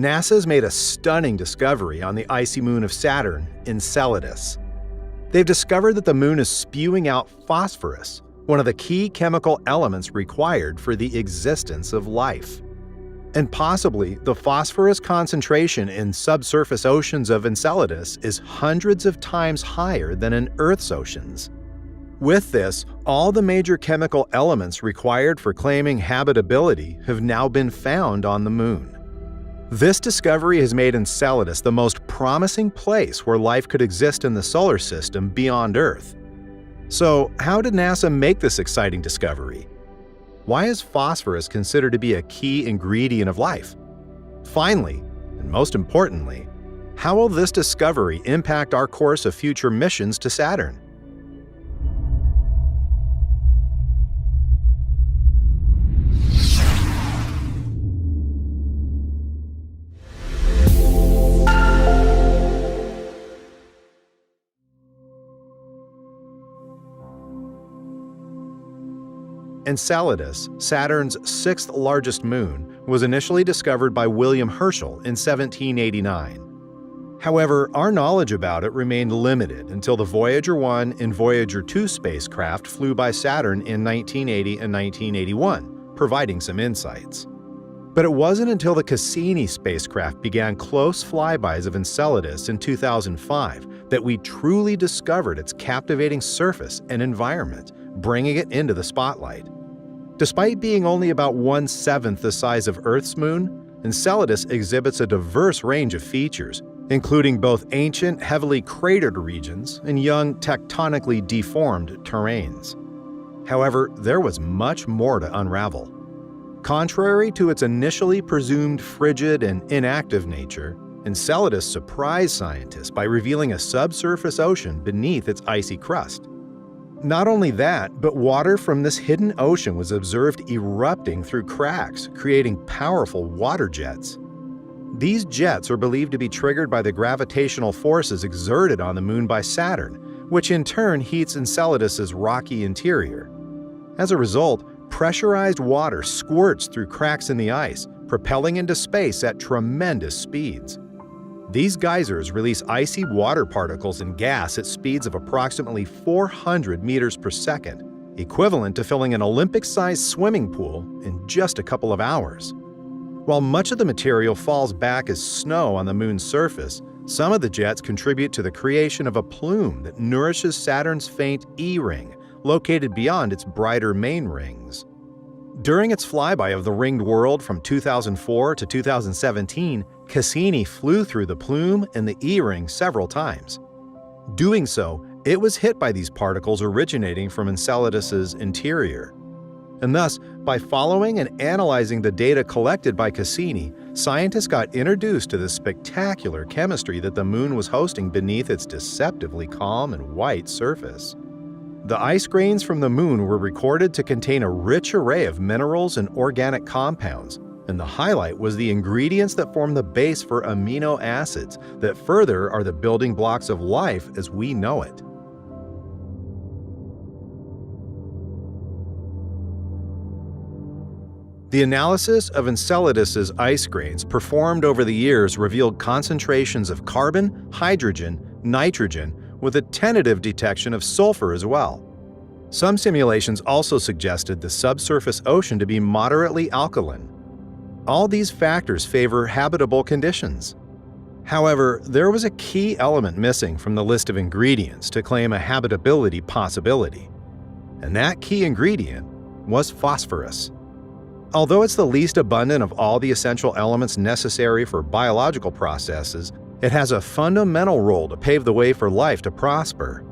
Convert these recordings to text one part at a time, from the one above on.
NASA's made a stunning discovery on the icy moon of Saturn, Enceladus. They've discovered that the moon is spewing out phosphorus, one of the key chemical elements required for the existence of life. And possibly, the phosphorus concentration in subsurface oceans of Enceladus is hundreds of times higher than in Earth's oceans. With this, all the major chemical elements required for claiming habitability have now been found on the moon. This discovery has made Enceladus the most promising place where life could exist in the solar system beyond Earth. So, how did NASA make this exciting discovery? Why is phosphorus considered to be a key ingredient of life? Finally, and most importantly, how will this discovery impact our course of future missions to Saturn? Enceladus, Saturn's sixth largest moon, was initially discovered by William Herschel in 1789. However, our knowledge about it remained limited until the Voyager 1 and Voyager 2 spacecraft flew by Saturn in 1980 and 1981, providing some insights. But it wasn't until the Cassini spacecraft began close flybys of Enceladus in 2005 that we truly discovered its captivating surface and environment, bringing it into the spotlight. Despite being only about 1/7 the size of Earth's moon, Enceladus exhibits a diverse range of features, including both ancient, heavily cratered regions and young, tectonically deformed terrains. However, there was much more to unravel. Contrary to its initially presumed frigid and inactive nature, Enceladus surprised scientists by revealing a subsurface ocean beneath its icy crust. Not only that, but water from this hidden ocean was observed erupting through cracks, creating powerful water jets. These jets are believed to be triggered by the gravitational forces exerted on the moon by Saturn, which in turn heats Enceladus's rocky interior. As a result, pressurized water squirts through cracks in the ice, propelling into space at tremendous speeds. These geysers release icy water particles and gas at speeds of approximately 400 meters per second, equivalent to filling an Olympic-sized swimming pool in just a couple of hours. While much of the material falls back as snow on the moon's surface, some of the jets contribute to the creation of a plume that nourishes Saturn's faint E-ring, located beyond its brighter main rings. During its flyby of the ringed world from 2004 to 2017, Cassini flew through the plume and the E-ring several times. Doing so, it was hit by these particles originating from Enceladus's interior. And thus, by following and analyzing the data collected by Cassini, scientists got introduced to the spectacular chemistry that the moon was hosting beneath its deceptively calm and white surface. The ice grains from the moon were recorded to contain a rich array of minerals and organic compounds, and the highlight was the ingredients that form the base for amino acids that further are the building blocks of life as we know it. The analysis of Enceladus's ice grains performed over the years revealed concentrations of carbon, hydrogen, nitrogen, with a tentative detection of sulfur as well. Some simulations also suggested the subsurface ocean to be moderately alkaline. All these factors favor habitable conditions. However, there was a key element missing from the list of ingredients to claim a habitability possibility. And that key ingredient was phosphorus. Although it's the least abundant of all the essential elements necessary for biological processes, it has a fundamental role to pave the way for life to prosper.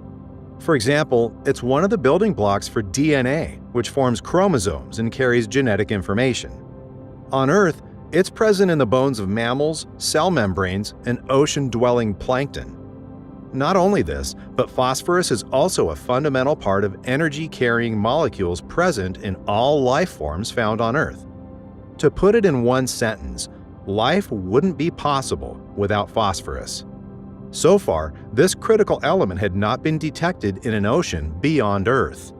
For example, it's one of the building blocks for DNA, which forms chromosomes and carries genetic information. On Earth, it's present in the bones of mammals, cell membranes, and ocean-dwelling plankton. Not only this, but phosphorus is also a fundamental part of energy-carrying molecules present in all life forms found on Earth. To put it in one sentence, life wouldn't be possible without phosphorus. So far, this critical element had not been detected in an ocean beyond Earth.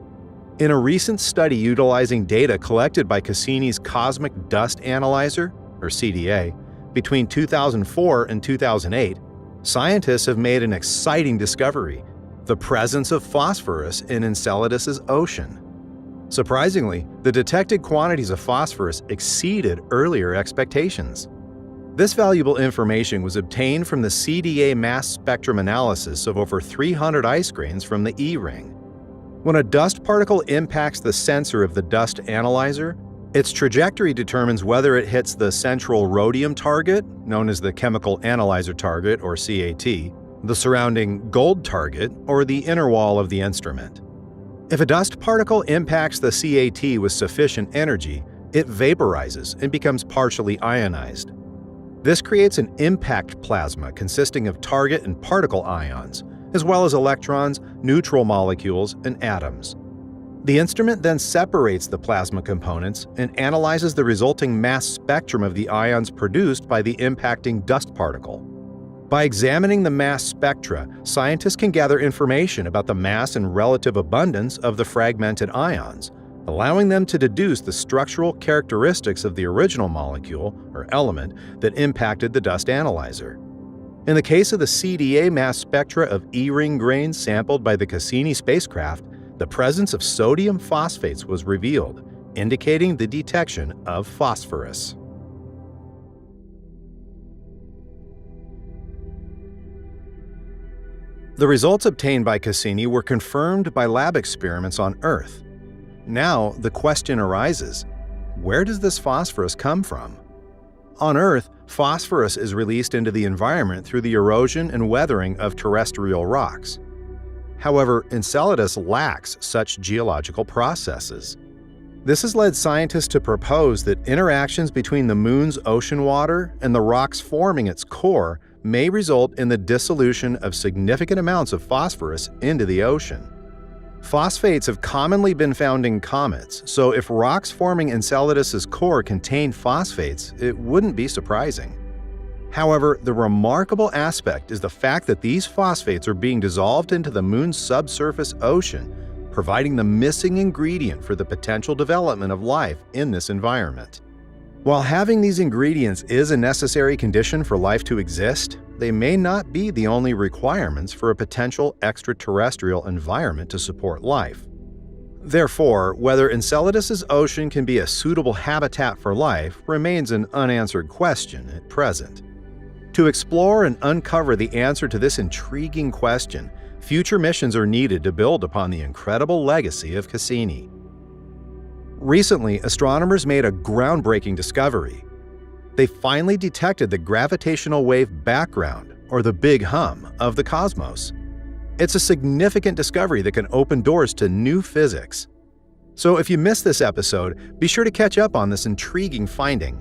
In a recent study utilizing data collected by Cassini's Cosmic Dust Analyzer, or CDA, Between 2004 and 2008, scientists have made an exciting discovery: the presence of phosphorus in Enceladus's ocean. Surprisingly, the detected quantities of phosphorus exceeded earlier expectations. This valuable information was obtained from the CDA mass spectrum analysis of over 300 ice grains from the E-ring. When a dust particle impacts the sensor of the dust analyzer, its trajectory determines whether it hits the central rhodium target, known as the chemical analyzer target or CAT, the surrounding gold target, or the inner wall of the instrument. If a dust particle impacts the CAT with sufficient energy, it vaporizes and becomes partially ionized. This creates an impact plasma consisting of target and particle ions, as well as electrons, neutral molecules, and atoms. The instrument then separates the plasma components and analyzes the resulting mass spectrum of the ions produced by the impacting dust particle. By examining the mass spectra, scientists can gather information about the mass and relative abundance of the fragmented ions, allowing them to deduce the structural characteristics of the original molecule or element that impacted the dust analyzer. In the case of the CDA mass spectra of E-ring grains sampled by the Cassini spacecraft, the presence of sodium phosphates was revealed, indicating the detection of phosphorus. The results obtained by Cassini were confirmed by lab experiments on Earth. Now, the question arises: where does this phosphorus come from? On Earth, phosphorus is released into the environment through the erosion and weathering of terrestrial rocks. However, Enceladus lacks such geological processes. This has led scientists to propose that interactions between the Moon's ocean water and the rocks forming its core may result in the dissolution of significant amounts of phosphorus into the ocean. Phosphates have commonly been found in comets, so if rocks forming Enceladus's core contain phosphates, it wouldn't be surprising. However, the remarkable aspect is the fact that these phosphates are being dissolved into the Moon's subsurface ocean, providing the missing ingredient for the potential development of life in this environment. While having these ingredients is a necessary condition for life to exist, they may not be the only requirements for a potential extraterrestrial environment to support life. Therefore, whether Enceladus's ocean can be a suitable habitat for life remains an unanswered question at present. To explore and uncover the answer to this intriguing question, future missions are needed to build upon the incredible legacy of Cassini. Recently, astronomers made a groundbreaking discovery. They finally detected the gravitational wave background, or the big hum, of the cosmos. It's a significant discovery that can open doors to new physics. So if you missed this episode, be sure to catch up on this intriguing finding.